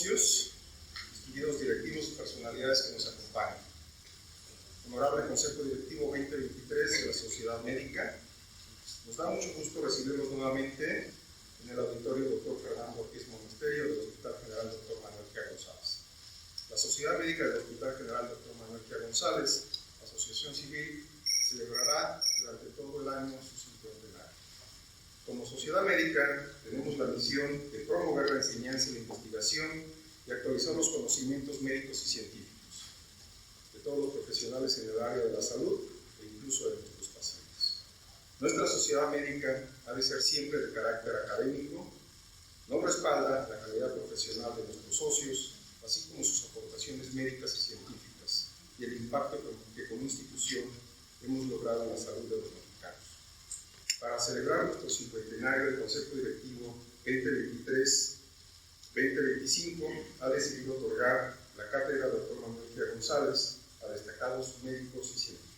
socios, distinguidos directivos y personalidades que nos acompañan. Honorable Consejo Directivo 2023 de la Sociedad Médica, nos da mucho gusto recibirlos nuevamente en el auditorio Dr. Fernando Ortiz Monasterio del Hospital General Dr. Manuel Gia González. La Sociedad Médica del Hospital General Dr. Manuel Gia González, asociación civil, celebrará durante todo el año su cincuentenario. Como sociedad médica, tenemos la misión de promover la enseñanza y la investigación y actualizar los conocimientos médicos y científicos de todos los profesionales en el área de la salud e incluso de nuestros pacientes. Nuestra sociedad médica ha de ser siempre de carácter académico, nos respalda la calidad profesional de nuestros socios, así como sus aportaciones médicas y científicas y el impacto que como institución hemos logrado en la salud de los mexicanos. Para celebrar nuestro cincuentenario, el Consejo Directivo 2023-2025 ha decidido otorgar la cátedra Dr. Manuel Gia González a destacados médicos y científicos.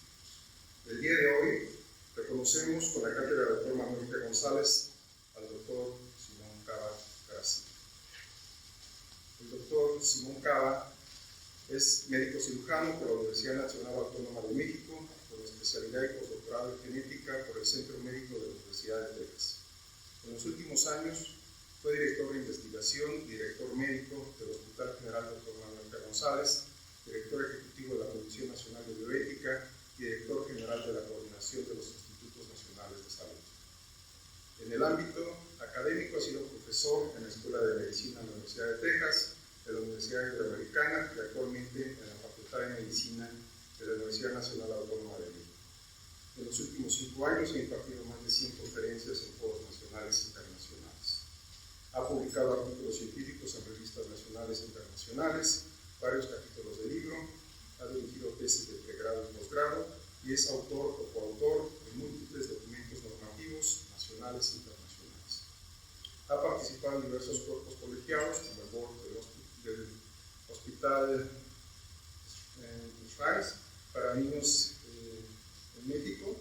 El día de hoy reconocemos con la cátedra Dr. Manuel Gia González al Dr. Simón Cava García. El Dr. Simón Cava es médico cirujano por la Universidad Nacional Autónoma de México, con especialidad y postdoctorado en genética por el Centro Médico de la Universidad de Texas. En los últimos años fue director de investigación y director médico del Hospital General Dr. Manuel Gia González, director ejecutivo de la Comisión Nacional de Bioética y director general de la Coordinación de los Institutos Nacionales de Salud. En el ámbito académico ha sido profesor en la Escuela de Medicina de la Universidad de Texas, de la Universidad Iberoamericana y actualmente en la Facultad de Medicina de la Universidad Nacional Autónoma de México. En los últimos 5 años ha impartido más de 100 conferencias en foros nacionales e internacionales. Ha publicado artículos científicos en revistas nacionales e internacionales, varios capítulos de libro, ha dirigido tesis de pregrado y posgrado y es autor o coautor de múltiples documentos normativos nacionales e internacionales. Ha participado en diversos cuerpos colegiados, como el board del Hospital France para niños en México,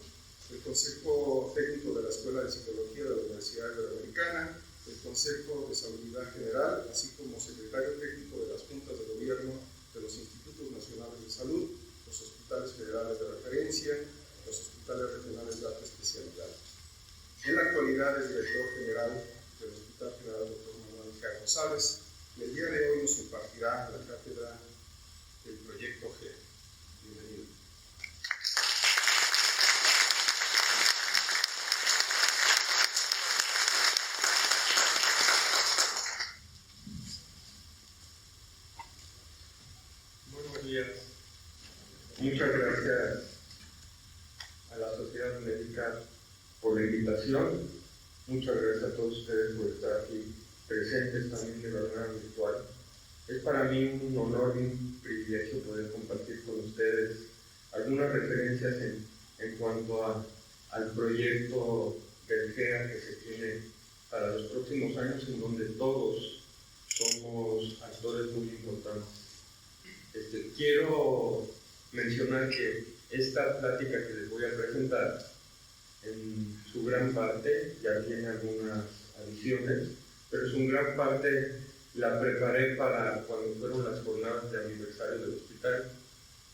el Consejo Técnico de la Escuela de Psicología de la Universidad Iberoamericana, el Consejo de Salubridad General, así como secretario técnico de las juntas de gobierno de los Institutos Nacionales de Salud, los hospitales federales de referencia, los hospitales regionales de alta especialidad. En la actualidad es director general del Hospital General Dr. Manuel Gia González y el día de hoy nos impartirá la cátedra del Proyecto G. Bienvenido. Buenos días. Muchas gracias a la Sociedad Médica por la invitación. Muchas gracias a todos ustedes por estar aquí presentes también de manera virtual. Es para mí un honor y un privilegio poder compartir con ustedes algunas referencias en cuanto al proyecto del GEA que se tiene para los próximos años, en donde todos somos actores muy importantes. Quiero mencionar que esta plática que les voy a presentar, en su gran parte, ya tiene algunas adiciones, pero en su gran parte la preparé para cuando fueron las jornadas de aniversario del hospital.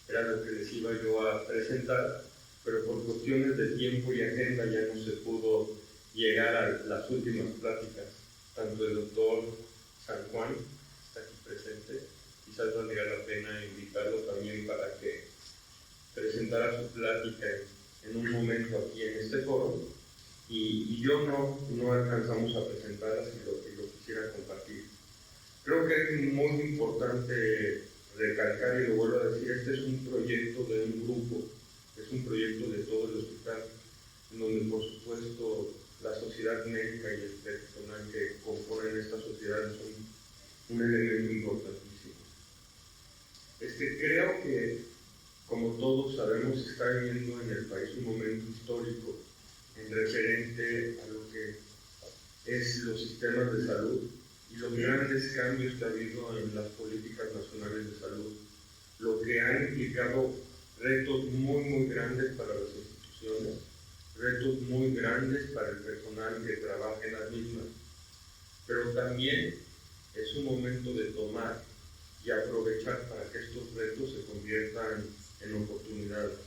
Era lo que les iba yo a presentar, pero por cuestiones de tiempo y agenda ya no se pudo llegar a las últimas pláticas, tanto el doctor San Juan, que está aquí presente, quizás valdría la pena invitarlo también para que presentara su plática en un momento aquí en este foro, y yo no alcanzamos a presentarlas y lo quisiera compartir. Creo que es muy importante recalcar, y lo vuelvo a decir, este es un proyecto de un grupo, es un proyecto de todo el hospital, en donde por supuesto la sociedad médica y el personal que componen esta sociedad son un elemento importantísimo. Creo que, como todos sabemos, se está viviendo en el país un momento histórico en referente a lo que es los sistemas de salud y los grandes cambios que ha habido en las políticas nacionales de salud, lo que ha implicado retos muy grandes para las instituciones, retos muy grandes para el personal que trabaja en las mismas, pero también es un momento de tomar y aprovechar para que estos retos se conviertan en oportunidades.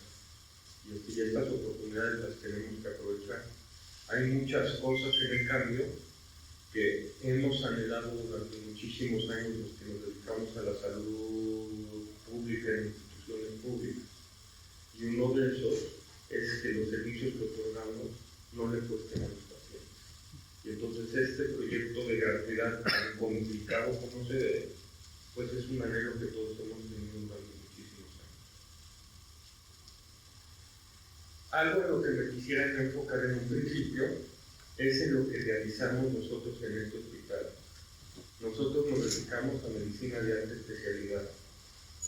Y estas oportunidades las tenemos que aprovechar. Hay muchas cosas en el cambio que hemos anhelado durante muchísimos años los que nos dedicamos a la salud pública en instituciones públicas. Y uno de esos es que los servicios que otorgamos no le cuesten a los pacientes. Y entonces este proyecto de gratuidad, tan complicado como se ve, pues es un anhelo que todos hemos tenido durante muchísimos años. Algo en lo que me quisiera enfocar en un principio es en lo que realizamos nosotros en este hospital. Nosotros nos dedicamos a medicina de alta especialidad.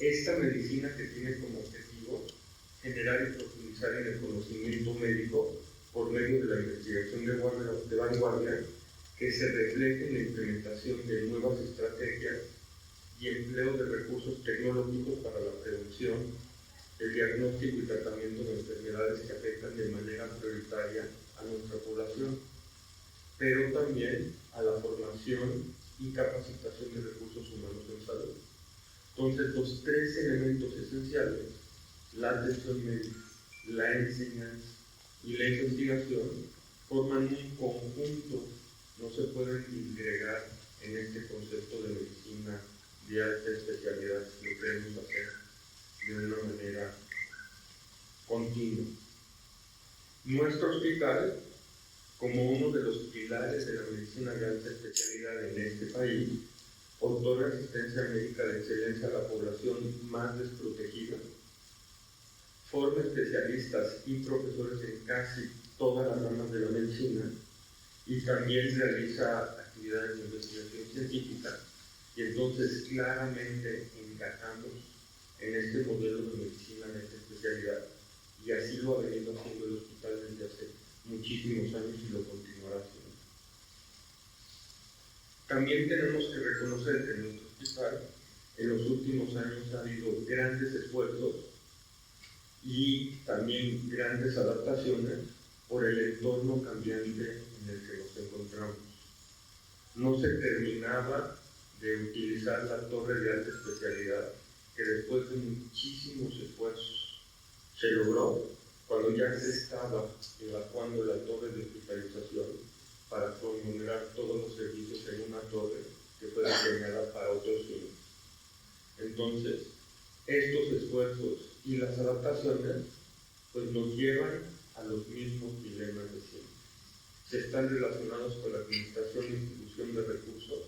Esta medicina que tiene como objetivo generar y profundizar en el conocimiento médico por medio de la investigación de vanguardia que se refleje en la implementación de nuevas estrategias y empleo de recursos tecnológicos para la prevención, el diagnóstico y tratamiento de enfermedades que afectan de manera prioritaria a nuestra población, pero también a la formación y capacitación de recursos humanos en salud. Entonces, los tres elementos esenciales, la atención médica, la enseñanza y la investigación, forman un conjunto, no se pueden disgregar en este concepto de medicina de alta especialidad, lo queremos hacer de una manera continua. Nuestro hospital, como uno de los pilares de la medicina de alta especialidad en este país, otorga asistencia médica de excelencia a la población más desprotegida, forma especialistas y profesores en casi todas las ramas de la medicina y también realiza actividades de investigación científica. Y entonces claramente encajamos en este modelo de medicina de esta especialidad, y así lo ha venido haciendo el hospital desde hace muchísimos años y lo continuará haciendo. También tenemos que reconocer que en nuestro hospital en los últimos años ha habido grandes esfuerzos y también grandes adaptaciones por el entorno cambiante en el que nos encontramos. No se terminaba de utilizar la torre de alta especialidad, que después de muchísimos esfuerzos se logró cuando ya se estaba evacuando la torre de hospitalización para conglomerar todos los servicios en una torre que fue diseñada para otros fines. Entonces, estos esfuerzos y las adaptaciones pues nos llevan a los mismos dilemas de siempre. Se están relacionados con la administración e distribución de recursos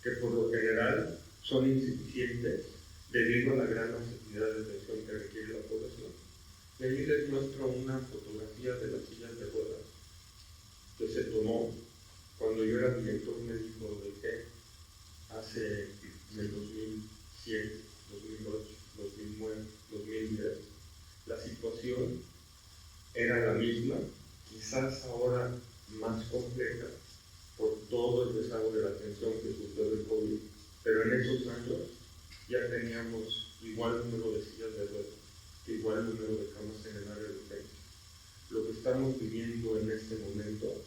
que por lo general son insuficientes debido a la gran necesidad de atención que requiere la población. Y ahí les muestro una fotografía de las sillas de ruedas que se tomó cuando yo era director médico del GE hace en el 2007, 2008, 2009, 2010. La situación era la misma, quizás ahora más compleja por todo el rezago de la atención que sufrió del COVID, pero en esos años ya teníamos igual número de sillas de ruedas, igual número de camas en el área de urgencia. Lo que estamos viviendo en este momento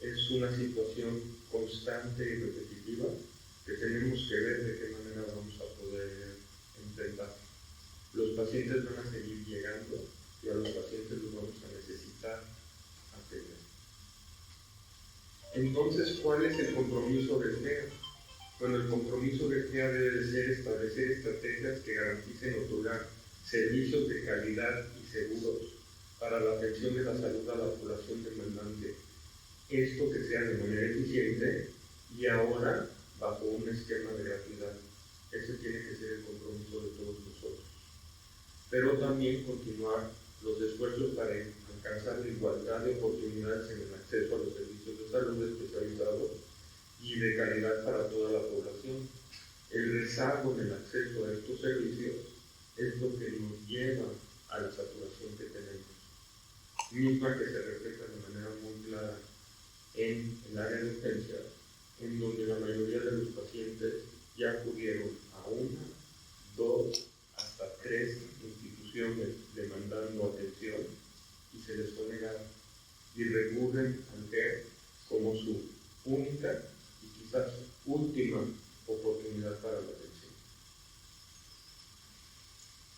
es una situación constante y repetitiva que tenemos que ver de qué manera vamos a poder enfrentar. Los pacientes van a seguir llegando y a los pacientes los vamos a necesitar atender. Entonces, ¿cuál es el compromiso del GEA? Bueno, el compromiso del GEA debe de ser establecer estrategias que garanticen otorgar servicios de calidad y seguros para la atención de la salud a la población demandante. Esto que sea de manera eficiente y ahora bajo un esquema de gratuidad. Ese tiene que ser el compromiso de todos nosotros. Pero también continuar los esfuerzos para alcanzar la igualdad de oportunidades en el acceso a los servicios de salud especializados y de calidad para toda la población. El rezago en el acceso a estos servicios es lo que nos lleva a la saturación que tenemos, misma que se refleja de manera muy clara en el área de urgencia, en donde la mayoría de los pacientes ya acudieron a una, dos, hasta tres instituciones demandando atención y se les fue negada, y recurren al GEA como su única y quizás última para la atención.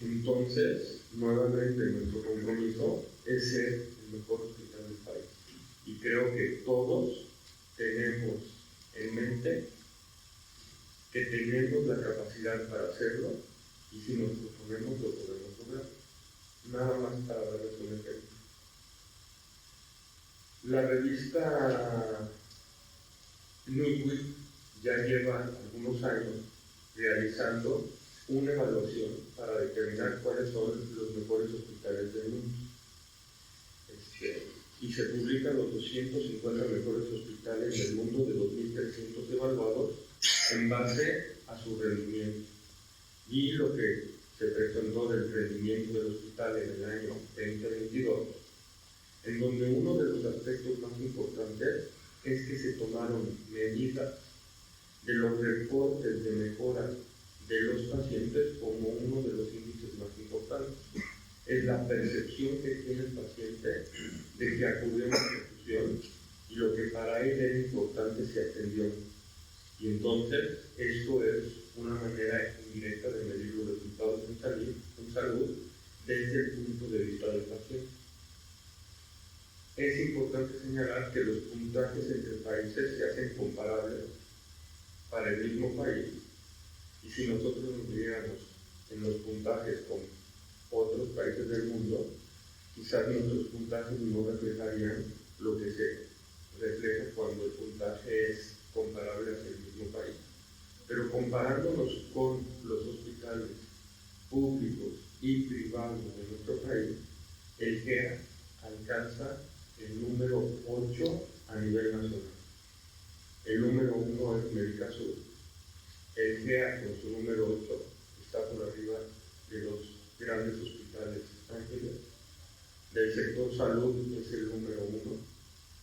Entonces, nuevamente nuestro compromiso es ser el mejor hospital del país. Y creo que todos tenemos en mente que tenemos la capacidad para hacerlo y si nos proponemos lo podemos lograr. Nada más para darles un ejemplo. La revista Newsweek ya lleva algunos años realizando una evaluación para determinar cuáles son los mejores hospitales del mundo. Y se publican los 250 mejores hospitales del mundo de 2.300 evaluados en base a su rendimiento. Y lo que se presentó del rendimiento del hospital en el año 2022, en donde uno de los aspectos más importantes es que se tomaron medidas de los reportes de mejora de los pacientes como uno de los índices más importantes. Es la percepción que tiene el paciente de que acudió a una institución y lo que para él era importante se atendió. Y entonces, esto es una manera indirecta de medir los resultados en salud desde el punto de vista del paciente. Es importante señalar que los puntajes entre países se hacen comparables para el mismo país, y si nosotros nos midiéramos en los puntajes con otros países del mundo, quizás nuestros puntajes no reflejarían lo que se refleja cuando el puntaje es comparable hacia el mismo país. Pero comparándonos con los hospitales públicos y privados de nuestro país, el GEA alcanza el número 8 a nivel nacional. El número 1 es Médica Sur. El GEA con su número 8 está por arriba de los grandes hospitales ángeles. Del sector salud es el número 1,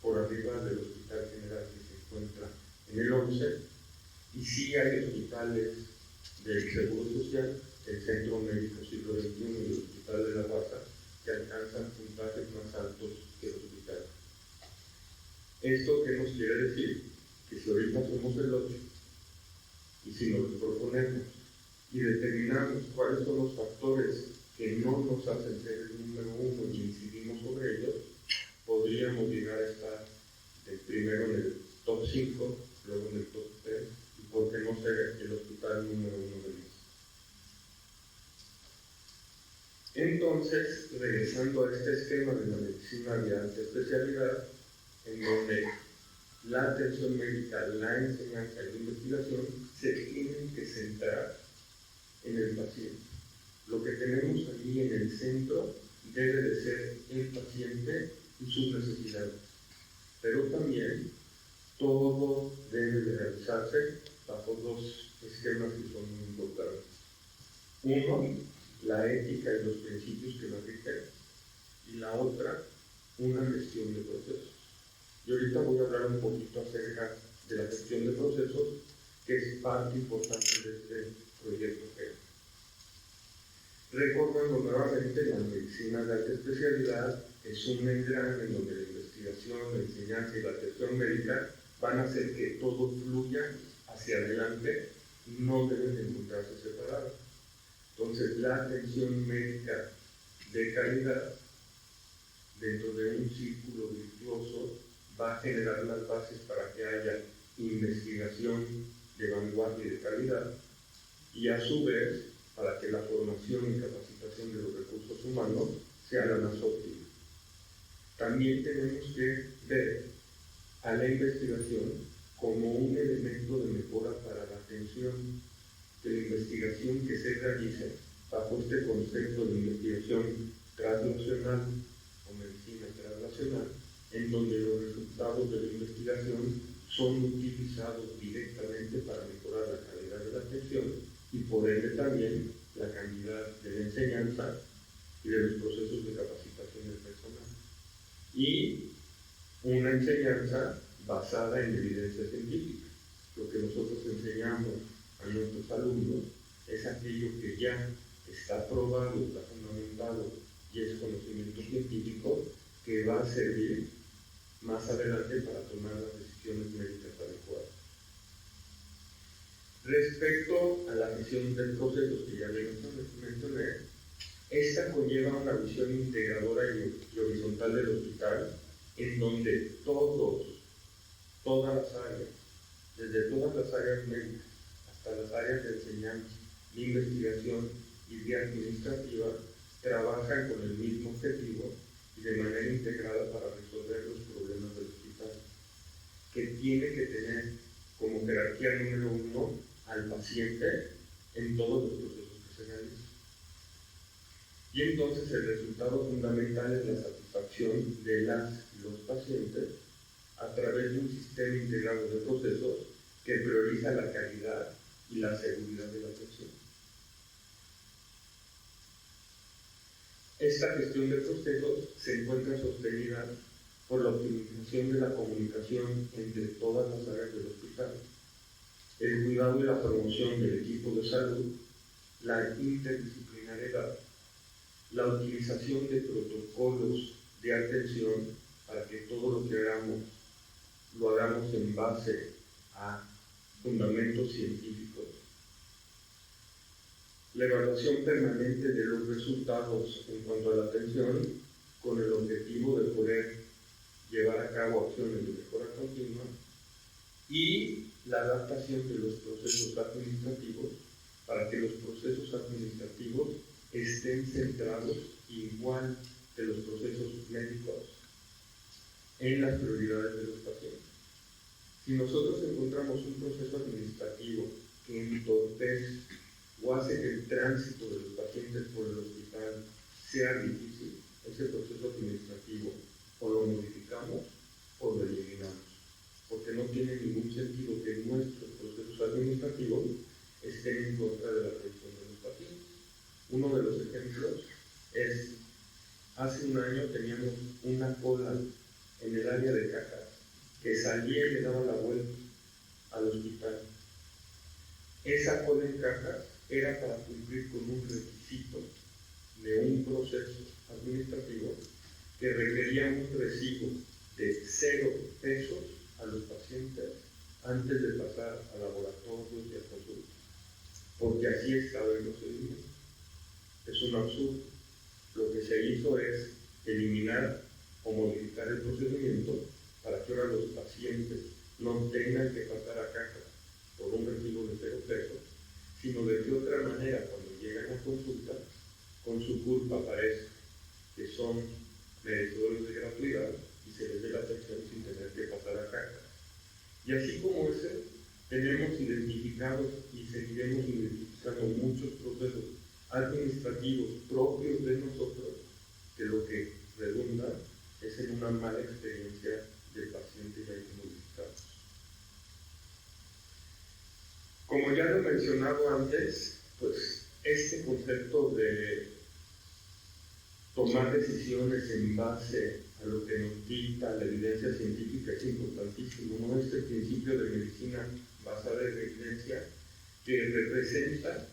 por arriba del Hospital General que se encuentra en el 11. Y sí hay hospitales del Seguro Social, el Centro Médico Siglo XXI y el Hospital de la Raza, que alcanzan puntajes más altos que el hospital. ¿Esto qué nos quiere decir? Que si ahorita somos el 8, y si nos proponemos y determinamos cuáles son los factores que no nos hacen ser el número 1 y incidimos sobre ellos, podríamos llegar a estar primero en el top 5, luego en el top 3, y por qué no ser el hospital número 1 del mundo. Entonces, regresando a este esquema de la medicina de alta especialidad, en donde la atención médica, la enseñanza y la investigación se tienen que centrar en el paciente. Lo que tenemos aquí en el centro debe de ser el paciente y sus necesidades. Pero también todo debe de realizarse bajo dos esquemas que son muy importantes. Uno, la ética y los principios que la rigen, y la otra, una gestión de procesos. Y ahorita voy a hablar un poquito acerca de la gestión de procesos, que es parte importante de este proyecto GEA. Recordando nuevamente, la medicina de alta especialidad es un engrane en donde la investigación, la enseñanza y la atención médica van a hacer que todo fluya hacia adelante, no deben encontrarse separados. Entonces, la atención médica de calidad, dentro de un círculo virtuoso, va a generar las bases para que haya investigación de vanguardia y de calidad, y a su vez, para que la formación y capacitación de los recursos humanos sea la más óptima. También tenemos que ver a la investigación como un elemento de mejora para la atención, de la investigación que se realice bajo este concepto de investigación translacional o medicina translacional, en donde los resultados de la investigación son utilizados directamente para mejorar la calidad de la atención y por ende también la calidad de la enseñanza y de los procesos de capacitación del personal. Y una enseñanza basada en evidencia científica. Lo que nosotros enseñamos a nuestros alumnos es aquello que ya está probado, está fundamentado y es conocimiento científico que va a servir más adelante para tomar las decisiones médicas adecuadas. Respecto a la visión del proceso que ya mencioné, esta conlleva una visión integradora y horizontal del hospital, en donde todas las áreas, desde todas las áreas médicas hasta las áreas de enseñanza, de investigación y de administrativa, trabajan con el mismo objetivo y de manera integrada para resolver los problemas del hospital, que tiene que tener como jerarquía número 1 al paciente en todos los procesos que se realizan. Y entonces el resultado fundamental es la satisfacción de las y los pacientes a través de un sistema integrado de procesos que prioriza la calidad y la seguridad de la atención. Esta gestión de procesos se encuentra sostenida por la optimización de la comunicación entre todas las áreas del hospital, el cuidado y la promoción del equipo de salud, la interdisciplinariedad, la utilización de protocolos de atención para que todo lo que hagamos lo hagamos en base a fundamentos científicos, la evaluación permanente de los resultados en cuanto a la atención con el objetivo de poder llevar a cabo acciones de mejora continua y la adaptación de los procesos administrativos para que los procesos administrativos estén centrados igual que los procesos médicos en las prioridades de los pacientes. Si nosotros encontramos un proceso administrativo que entorpece o hace que el tránsito de los pacientes por el hospital sea difícil, ese proceso administrativo o lo modificamos o lo eliminamos, porque no tiene ningún sentido que nuestros procesos administrativos estén en contra de la atención de los pacientes. Uno de los ejemplos es, hace un año teníamos una cola en el área de cajas que salía y le daba la vuelta al hospital. Esa cola en cajas era para cumplir con un requisito de un proceso administrativo que requería un recibo de 0 pesos a los pacientes antes de pasar a laboratorios y a consultas, porque así estaba el procedimiento. Es un absurdo. Lo que se hizo es eliminar o modificar el procedimiento para que ahora los pacientes no tengan que pasar a caja por un recibo de 0 pesos, sino de que otra manera, cuando llegan a consulta, con su culpa parece que son merecedores de gratuidad y se les dé la atención sin tener que pasar a caja. Y así como ese, tenemos identificados y seguiremos identificando muchos procesos administrativos propios de nosotros que lo que redunda es en una mala experiencia del paciente y hay que modificarlos. Como ya lo he mencionado antes, pues este concepto de tomar decisiones en base a lo que nos dicta la evidencia científica es importantísimo, ¿no? Este principio de medicina basada en evidencia que representa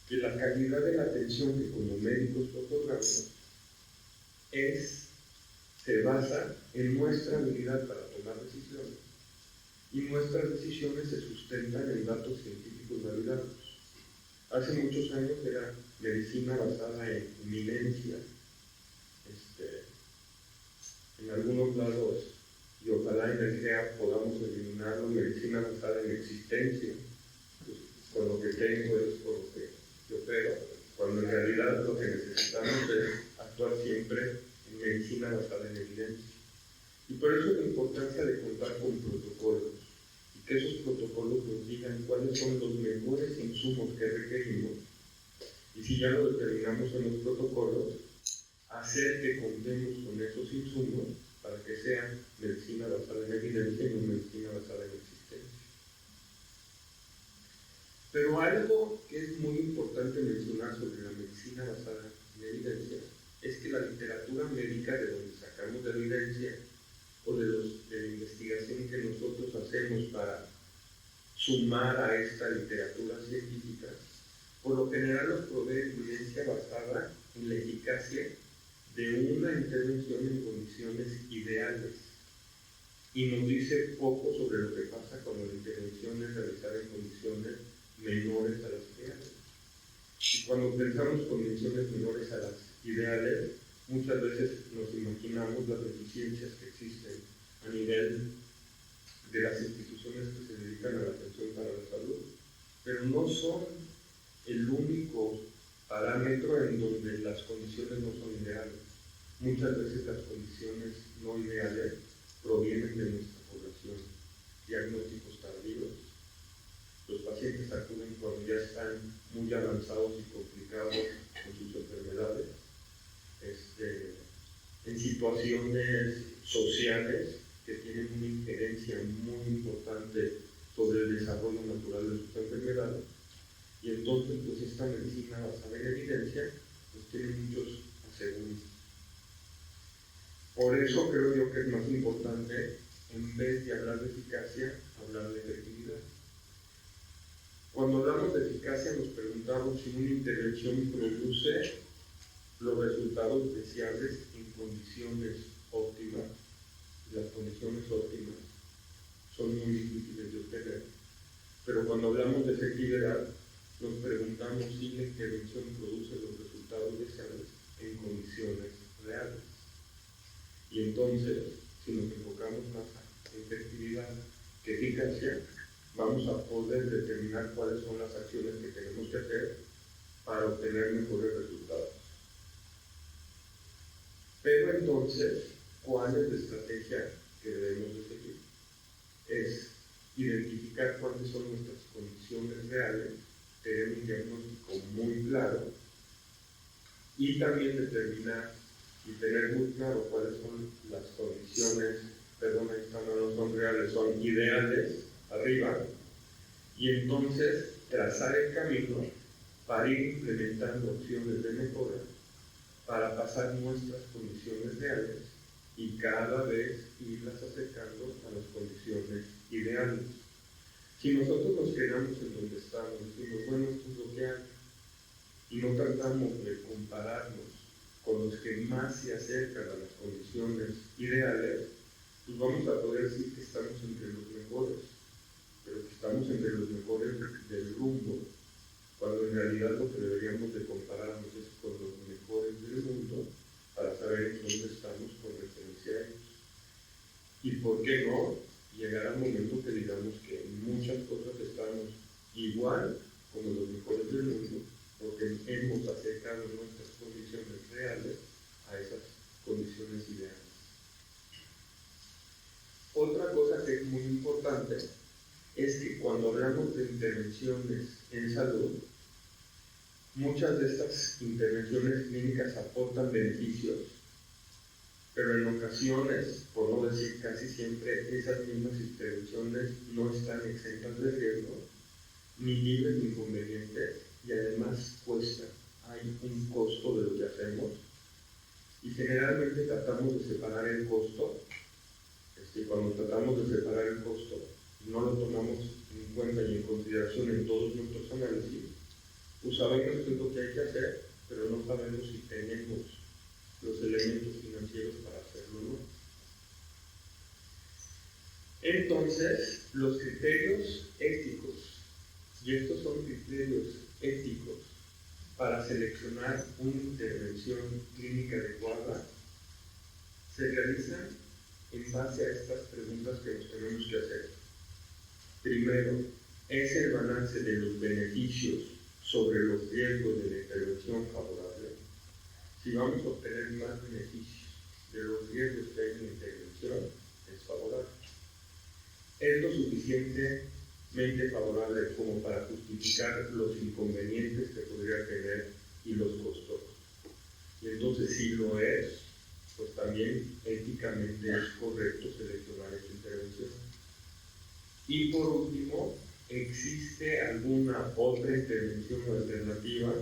que la calidad de la atención que como médicos otorgamos se basa en nuestra habilidad para tomar decisiones y nuestras decisiones se sustentan en datos científicos validados. Hace muchos años era medicina basada en evidencia, en algunos lados, y ojalá en el GEA podamos eliminarlo, medicina basada en existencia, pues, con lo que tengo es con lo que yo opero, cuando en realidad lo que necesitamos es actuar siempre en medicina basada en evidencia. Y por eso la importancia de contar con protocolos, y que esos protocolos nos digan cuáles son los mejores insumos que requerimos, y si ya lo determinamos en los protocolos, hacer que contemos con esos insumos para que sean medicina basada en evidencia y no medicina basada en existencia. Pero algo que es muy importante mencionar sobre la medicina basada en evidencia es que la literatura médica de donde sacamos la evidencia o de la investigación que nosotros hacemos para sumar a esta literatura científica, por lo general nos provee evidencia basada en la eficacia de una intervención en condiciones ideales. y nos dice poco sobre lo que pasa cuando la intervención es realizada en condiciones menores a las ideales. Y cuando pensamos condiciones menores a las ideales, muchas veces nos imaginamos las deficiencias que existen a nivel de las instituciones que se dedican a la atención para la salud, pero no son el único parámetro en donde las condiciones no son ideales. Muchas veces las condiciones no ideales provienen de nuestra población. Diagnósticos tardíos. Los pacientes acuden cuando ya están muy avanzados y complicados con sus enfermedades, en situaciones sociales que tienen una injerencia muy importante sobre el desarrollo natural de sus enfermedades. Y entonces, pues esta medicina basada en evidencia, pues tiene muchos asegúnes. Por eso creo yo que es más importante, en vez de hablar de eficacia, hablar de efectividad. Cuando hablamos de eficacia, nos preguntamos si una intervención produce los resultados deseables en condiciones óptimas. Las condiciones óptimas son muy difíciles de obtener. Pero cuando hablamos de efectividad, nos preguntamos si la intervención produce los resultados deseables en condiciones reales. Y entonces, si nos enfocamos más en efectividad que eficacia, vamos a poder determinar cuáles son las acciones que tenemos que hacer para obtener mejores resultados. Pero entonces, ¿cuál es la estrategia que debemos de seguir? Es identificar cuáles son nuestras condiciones reales, tener un diagnóstico muy claro y también determinar y tener muy claro cuáles son las condiciones, no son reales, son ideales, arriba, y entonces trazar el camino para ir implementando opciones de mejora para pasar nuestras condiciones reales y cada vez irlas acercando a las condiciones ideales. Si nosotros nos quedamos en donde estamos, decimos, bueno, esto es lo que hay, y no tratamos de compararnos con los que más se acercan a las condiciones ideales, pues vamos a poder decir que estamos entre los mejores, pero que estamos entre los mejores del rumbo, cuando en realidad lo que deberíamos de compararnos es con los mejores del mundo para saber en dónde estamos con referencia a ellos. Y por qué no llegar al momento que digamos que en muchas cosas estamos igual como los mejores del mundo, porque hemos acercado nuestras condiciones reales a esas condiciones ideales. Otra cosa que es muy importante es que cuando hablamos de intervenciones en salud, muchas de estas intervenciones clínicas aportan beneficios, pero en ocasiones, por no decir casi siempre, esas mismas intervenciones no están exentas de riesgo, ni libres de inconvenientes, y además cuesta. Hay un costo de lo que hacemos, y generalmente tratamos de separar el costo. Cuando tratamos de separar el costo, no lo tomamos en cuenta y en consideración en todos nuestros análisis, pues sabemos qué es lo que hay que hacer, pero no sabemos si tenemos los elementos financieros para hacerlo o no. Entonces, los criterios éticos, y estos son criterios éticos para seleccionar una intervención clínica adecuada, se realizan en base a estas preguntas que nos tenemos que hacer. Primero, ¿es el balance de los beneficios sobre los riesgos de la intervención favorable? Si vamos a obtener más beneficios de los riesgos que hay en la intervención, es favorable. ¿Es lo suficientemente favorable como para justificar los inconvenientes que podría tener y los costos? Y entonces, si lo es, pues también éticamente es correcto seleccionar esta intervención. Y por último, ¿existe alguna otra intervención o alternativa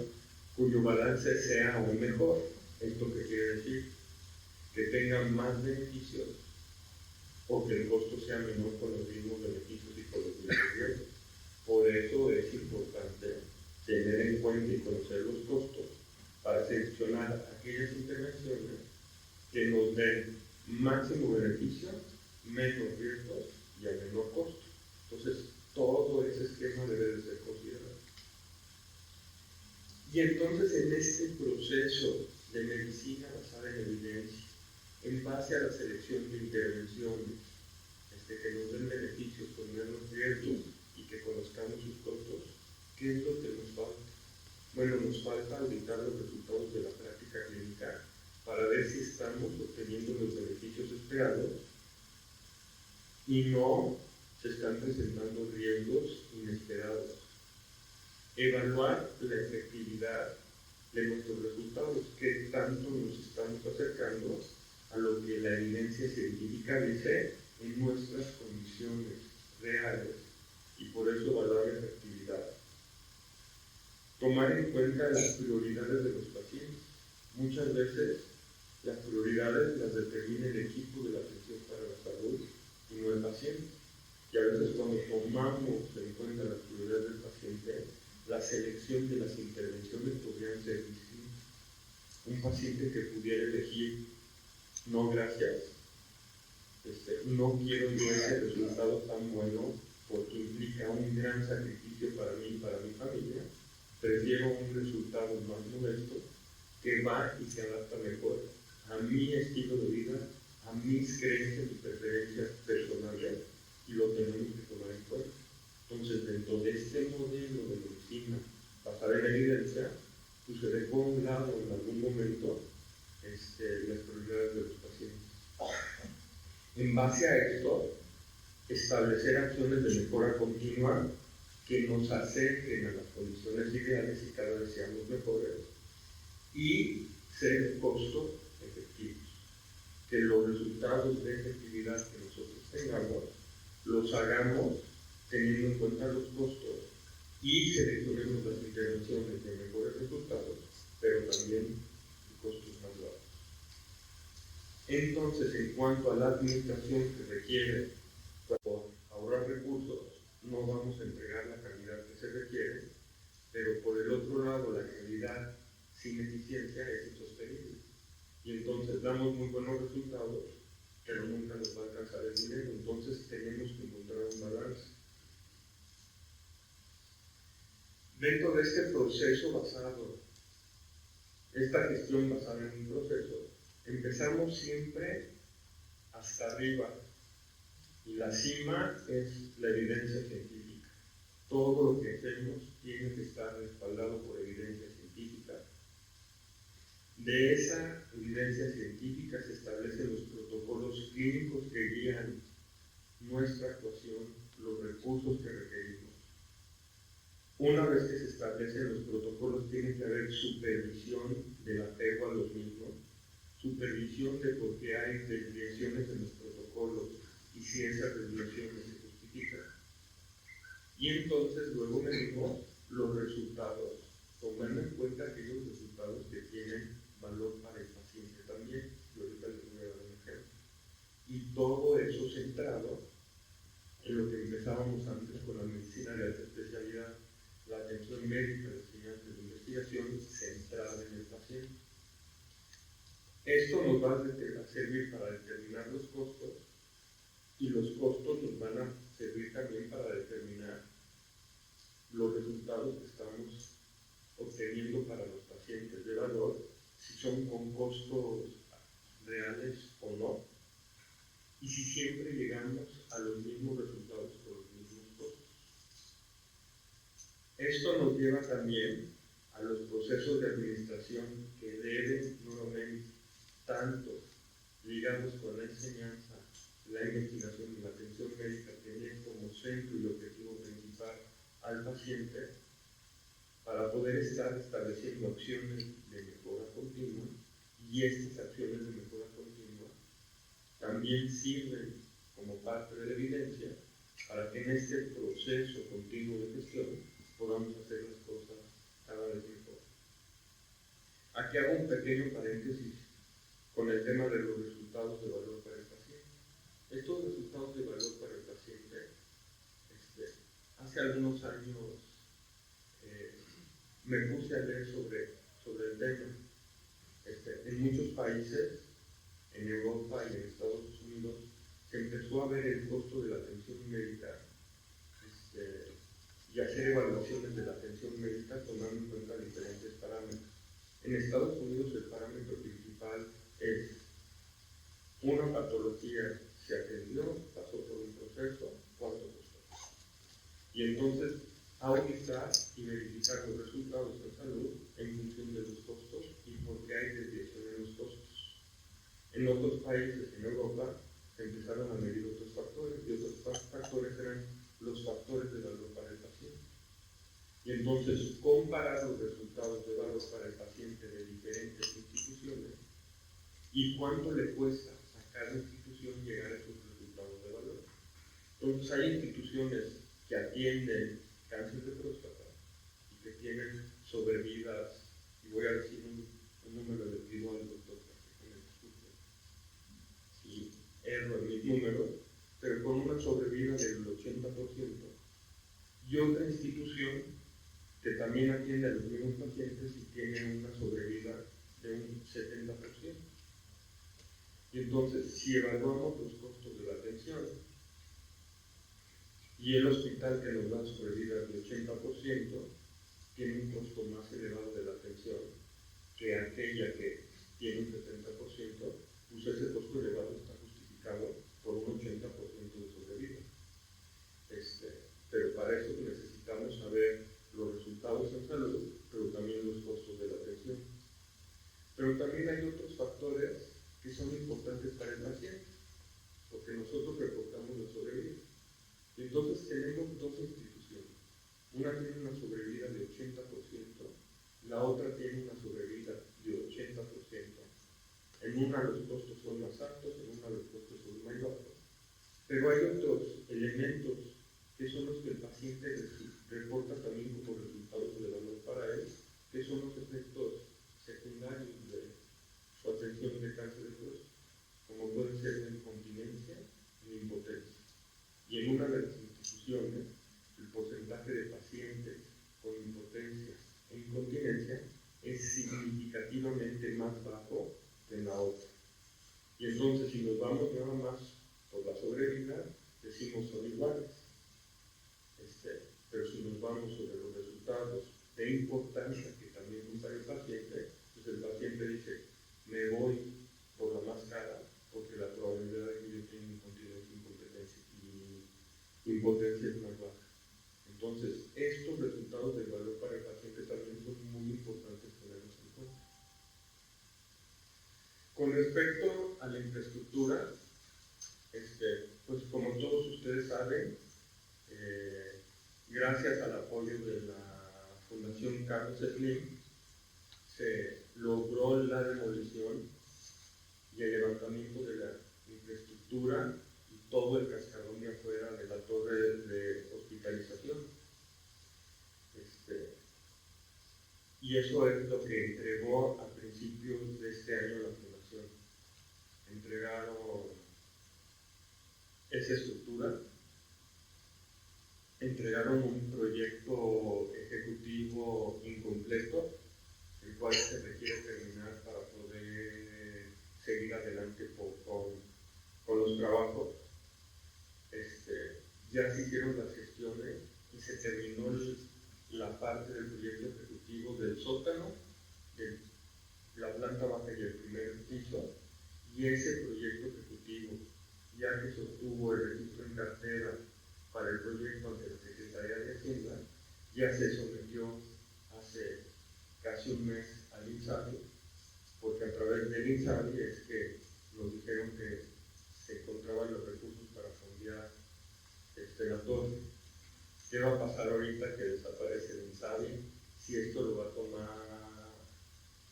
cuyo balance sea aún mejor? ¿Esto qué quiere decir? Que tenga más beneficios o que el costo sea menor con los mismos beneficios y con los mismos riesgos. Por eso es importante tener en cuenta y conocer los costos para seleccionar aquellas intervenciones que nos den máximo beneficio, menos riesgo Y entonces en este proceso de medicina basada en evidencia, en base a la selección de intervenciones, que nos den beneficios con menos riesgos y que conozcamos sus costos, ¿qué es lo que nos falta? Bueno, nos falta auditar los resultados de la práctica clínica para ver si estamos obteniendo los beneficios esperados y no se están presentando riesgos inesperados. Evaluar la efectividad de nuestros resultados, qué tanto nos estamos acercando a lo que la evidencia científica dice en nuestras condiciones reales y por eso evaluar la efectividad. Tomar en cuenta las prioridades de los pacientes. Muchas veces las prioridades las determina el equipo de la atención para la salud y no el paciente. Y a veces cuando tomamos en cuenta las prioridades del paciente, la selección de las intervenciones podrían ser distintas. Un paciente que pudiera elegir, no gracias, no quiero yo ese resultado tan bueno porque implica un gran sacrificio para mí y para mi familia, prefiero un resultado más modesto que va y se adapta mejor a mi estilo de vida, a mis creencias y preferencias personales, y lo tenemos que tomar en cuenta. Entonces, dentro de este modelo de medicina basada en evidencia, pues se dejó a un lado en algún momento las prioridades de los pacientes. En base a esto, establecer acciones de mejora continua que nos acerquen a las condiciones ideales y cada vez seamos mejores, y ser costo efectivos. Que los resultados de efectividad que nosotros tengamos los hagamos teniendo en cuenta los costos y seleccionemos las intervenciones de mejores resultados, pero también de costos más bajos. Entonces, en cuanto a la administración que requiere por ahorrar recursos, no vamos a entregar la calidad que se requiere, pero por el otro lado, la calidad sin eficiencia es insostenible. Y entonces damos muy buenos resultados, pero nunca nos va a alcanzar el dinero. Entonces tenemos que encontrar un balance. Dentro de este proceso basado, esta gestión basada en un proceso, empezamos siempre hasta arriba y la cima es la evidencia científica. Todo lo que hacemos tiene que estar respaldado por evidencia científica. De esa evidencia científica se establecen los protocolos clínicos que guían nuestra actuación, los recursos que requerimos. Una vez que se establecen los protocolos, tiene que haber supervisión del apego a los mismos, supervisión de por qué hay desviaciones en los protocolos y si esas desviaciones se justifican. Y entonces luego medimos los resultados, tomando en cuenta aquellos resultados que tienen valor para el paciente también. Y ahorita les voy a dar un ejemplo. Y todo eso centrado en lo que empezábamos antes con la medicina de alta especialidad, la atención médica, la enseñanza de investigación centrada en el paciente. Esto nos va a servir para determinar los costos, y los costos nos van a servir también para determinar los resultados que estamos obteniendo para los pacientes de valor, si son con costos reales o no, y si siempre llegamos a los mismos resultados por los mismos costos. Esto nos lleva también a los procesos de administración que deben nuevamente, tanto ligados con la enseñanza, la investigación y la atención médica, tener como centro y objetivo principal al paciente para poder estar estableciendo acciones de mejora continua, y estas acciones de mejora continua también sirven como parte de la evidencia para que en este proceso continuo de gestión podamos hacer las cosas cada vez mejor. Aquí hago un pequeño paréntesis con el tema de los resultados de valor para el paciente. Estos resultados de valor para el paciente, hace algunos años me puse a leer sobre el tema. En muchos países, en Europa y en Estados Unidos, se empezó a ver el costo de la atención médica y hacer evaluaciones de la atención médica tomando en cuenta diferentes parámetros. En Estados Unidos el parámetro principal es una patología se atendió, pasó por un proceso, cuánto costó. Y entonces auditar y verificar los resultados de salud en función de los costos y por qué hay desviación en los costos. En otros países, en Europa, se empezaron a medir otros factores, y otros factores eran los factores de valor para el paciente. Y entonces comparar los resultados de valor para el paciente de diferentes instituciones y cuánto le cuesta a cada institución llegar a esos resultados de valor. Entonces hay instituciones que atienden cáncer de próstata y que tienen sobrevidas, y voy a decir un número, le pido al doctor que me disculpe si erro en mis números, pero con una sobrevida del 80%, y otra institución que también atiende a los mismos pacientes y tiene una sobrevida de un 70%. Y entonces, si evaluamos los costos de la atención, y el hospital que nos da sobrevidas de 80% tiene un costo más elevado de la atención que aquella que tiene un 70%, pues ese costo elevado está justificado por un 80% de sobrevida. Pero para eso necesitamos saber los resultados en salud, pero también los costos de la atención. Pero también hay otros factores que son importantes para el paciente, porque nosotros reportamos la sobrevida. Y entonces tenemos dos instituciones. Una tiene una sobrevida de 80%, la otra tiene una sobrevida de 80%. En una los costos son más altos, en una los costos son más bajos. Pero hay otros elementos que son los que el paciente reporta también como resultados de valor para él, que son los efectos secundarios de su atención de cáncer de próstata, como pueden ser la incontinencia y la impotencia. Y en una de las instituciones, el porcentaje de pacientes con impotencia e incontinencia es significativamente más bajo que en la otra. Y entonces, si nos vamos nada más por la sobrevida, decimos son iguales. Pero si nos vamos sobre los resultados de importancia que también usa el paciente, pues el paciente dice, me voy por la más cara, porque la probabilidad de que yo tenga incontinencia y impotencia es más baja. Entonces, estos resultados del valor para el paciente también son muy importantes tenerlos en cuenta. Con respecto a la infraestructura, pues como todos ustedes saben, gracias al apoyo de la Fundación Carlos Slim, se logró la demolición y el levantamiento de la infraestructura y todo el cascarón de afuera de la torre de hospitalización. Y eso es lo que entregó a principios de este año la Fundación. Entregaron esa estructura, entregaron un proyecto ejecutivo incompleto, el cual se requiere terminar para poder seguir adelante con los trabajos. Ya se hicieron las gestiones y se terminó la parte del proyecto ejecutivo del sótano, de la planta baja y el primer piso, y ese proyecto ejecutivo, ya que se obtuvo el registro en cartera para el proyecto ante la Secretaría de Hacienda, ya se sometió hace casi un mes al INSABI, porque a través del INSABI es que nos dijeron que se encontraban los recursos para fondear la torre. ¿Qué va a pasar ahorita que desaparece el INSABI? Si esto lo va a tomar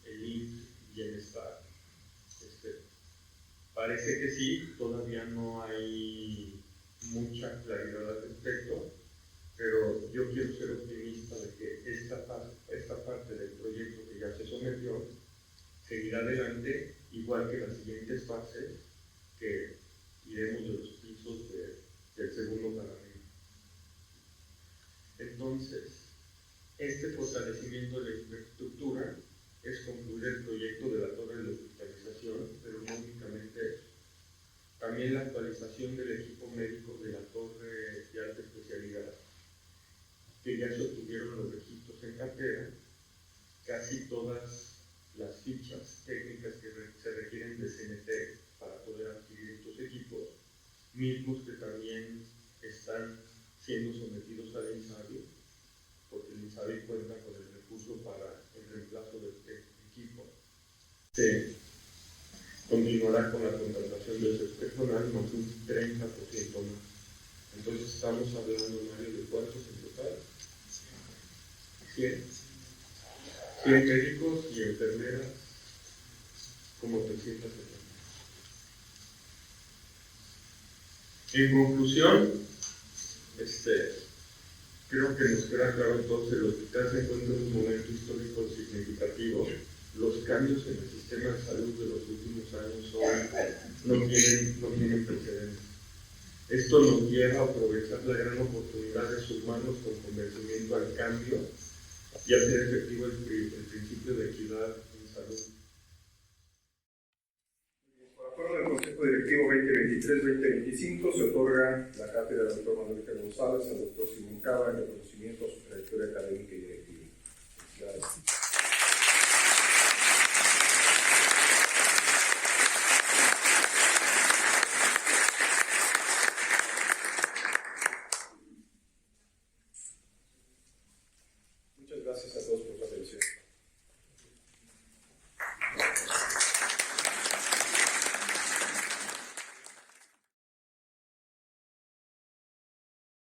el IMSS Bienestar. Parece que sí, todavía no hay mucha claridad al respecto, pero yo quiero ser optimista de que esta parte del proyecto que ya se sometió seguirá adelante, igual que las siguientes fases que iremos de los pisos del segundo parámetro. Entonces, este fortalecimiento de la infraestructura es concluir el proyecto de la torre de hospitalización, pero no únicamente eso. También la actualización del equipo médico de la torre de alta especialidad que ya se obtuvieron los registros en cartera, casi todas las fichas técnicas que se requieren de CNT para poder adquirir estos equipos, mismos que también están siendo sometidos al INSABI, porque el INSABI cuenta con el recurso para el reemplazo de este equipo. Se continuará con la contratación de ese personal más un 30% más. Entonces estamos hablando, Mario, de cuántos en total. 100 médicos y enfermeras, como 370. En conclusión, creo que nos queda claro entonces el hospital se encuentra en un momento histórico significativo. Los cambios en el sistema de salud de los últimos años no tienen precedentes. Esto nos lleva a aprovechar la gran oportunidad de sumarnos con convencimiento al cambio y hacer efectivo el principio de equidad en salud. Por acuerdo del Consejo Directivo 2023-2025 se otorga la cátedra del Dr. Manuel G. González al Dr. Simón Cava en reconocimiento a su trayectoria académica y directiva. Gracias. Muchas gracias a todos por su atención.